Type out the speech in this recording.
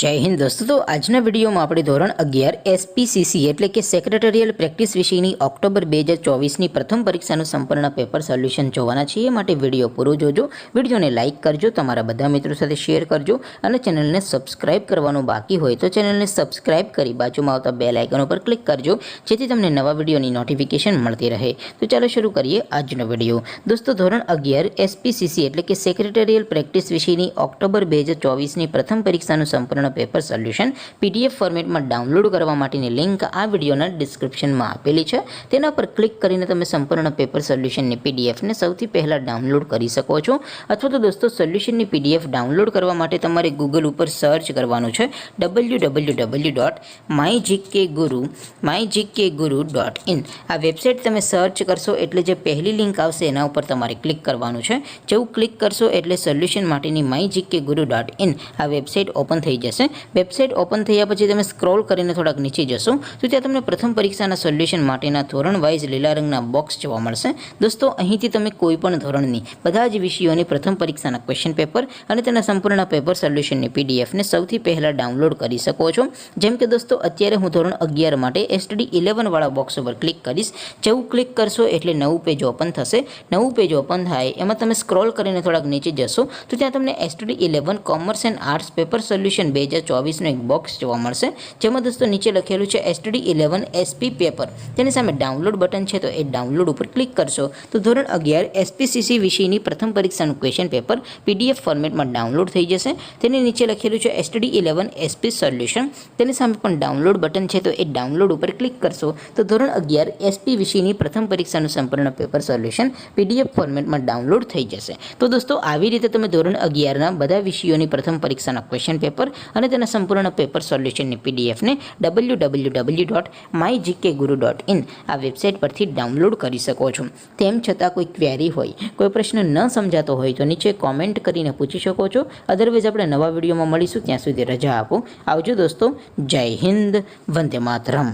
जय हिंद दोस्तों। तो आजना विडियो में આપણે ધોરણ 11 એસપીસીસી એટલે કે સેક્રેટરીયલ પ્રેક્ટિસ વિષયની ઓક્ટોબર 2024ની પ્રથમ પરીક્ષાનું સંપૂર્ણ પેપર સોલ્યુશન જોવાના છે। એ માટે વિડિયો પૂરો જોજો, વિડિયોને લાઈક કરજો, તમારા બધા મિત્રો સાથે શેર કરજો અને ચેનલને સબસ્ક્રાઇબ કરવાનું બાકી હોય તો ચેનલને સબસ્ક્રાઇબ કરી બાજુમાં આવતા બેલ આઇકન ઉપર ક્લિક કરજો જેથી તમને નવા વિડિયોની નોટિફિકેશન મળતી રહે। તો ચાલો શરૂ કરીએ આજનો વિડિયો। દોસ્તો ધોરણ 11 એસપીસીસી એટલે કે સેક્રેટરીયલ પ્રેક્ટિસ વિષયની ઓક્ટોબર 2024ની પ્રથમ પરીક્ષાનું સંપૂર્ણ પેપર સોલ્યુશન પીડીએફ ફોર્મેટમાં ડાઉનલોડ કરવા માટેની લિંક આ વિડિયોના ડિસ્ક્રિપ્શનમાં આપેલી છે। તેના પર ક્લિક કરીને તમે સંપૂર્ણ પેપર સોલ્યુશનની પીડીએફને સૌથી પહેલાં ડાઉનલોડ કરી શકો છો। અથવા તો દોસ્તો સોલ્યુશનની પીડીએફ ડાઉનલોડ કરવા માટે તમારે ગૂગલ ઉપર સર્ચ કરવાનું છે www.mygkguru.in। આ વેબસાઇટ તમે સર્ચ કરશો એટલે જે પહેલી લિંક આવશે એના ઉપર તમારે ક્લિક કરવાનું છે। જેવું ક્લિક કરશો એટલે સોલ્યુશન માટેની mygkguru.in આ વેબસાઇટ ઓપન થઈ જશે। વેબસાઇટ ઓપન થયા પછી તમે સ્ક્રોલ કરીને થોડાક નીચે જશો તો ત્યાં તમને પ્રથમ પરીક્ષાના સોલ્યુશન માટેના ધોરણ વાઇઝ લીલા રંગના બોક્સ જોવા મળશે। દોસ્તો અહીંથી તમે કોઈપણ ધોરણની બધા જ વિષયોની પ્રથમ પરીક્ષાના ક્વેશ્ચન પેપર અને તેના સંપૂર્ણ પેપર સોલ્યુશનની પીડીએફને સૌથી પહેલાં ડાઉનલોડ કરી શકો છો। જેમ કે દોસ્તો અત્યારે હું ધોરણ 11 માટે STD 11 વાળા બોક્સ ઉપર ક્લિક કરીશ। જેવું ક્લિક કરશો એટલે નવું પેજ ઓપન થશે। નવું પેજ ઓપન થાય એમાં તમે સ્ક્રોલ કરીને થોડાક નીચે જશો તો ત્યાં તમને STD 11 commerce and arts paper solution 2024નું એક બોક્સ જોવા મળશે। જેમાં દોસ્તો નીચે લખેલું છે STD 11 SP પેપર, તેની સામે ડાઉનલોડ બટન છે તો એ ડાઉનલોડ ઉપર ક્લિક કરશો તો ધોરણ 11 એસપીસીસી વિષયની પ્રથમ પરીક્ષાનું ક્વેશ્ચન પેપર પીડીએફ ફોર્મેટમાં ડાઉનલોડ થઈ જશે। તેની નીચે લખેલું છે STD 11 SP સોલ્યુશન, તેની સામે પણ ડાઉનલોડ બટન છે તો એ ડાઉનલોડ ઉપર ક્લિક કરશો તો ધોરણ 11 એસપી વિષયની પ્રથમ પરીક્ષાનું સંપૂર્ણ પેપર સોલ્યુશન પીડીએફ ફોર્મેટમાં ડાઉનલોડ થઈ જશે। તો દોસ્તો આવી રીતે તમે ધોરણ 11ના બધા વિષયોની પ્રથમ પરીક્ષાના ક્વેશ્ચન પેપર અને તેના સંપૂર્ણ પેપર સોલ્યુશનની પીડીએફને www.mygkguru.in આ વેબસાઇટ પરથી ડાઉનલોડ કરી શકો છો। તેમ છતાં કોઈ ક્વેરી હોય, કોઈ પ્રશ્ન ન સમજાતો હોય તો નીચે કોમેન્ટ કરીને પૂછી શકો છો। અધરવાઇઝ આપણે નવા વિડીયોમાં મળીશું, ત્યાં સુધી રજા આપો। આવજો દોસ્તો, જય હિન્દ, વંદે માતરમ।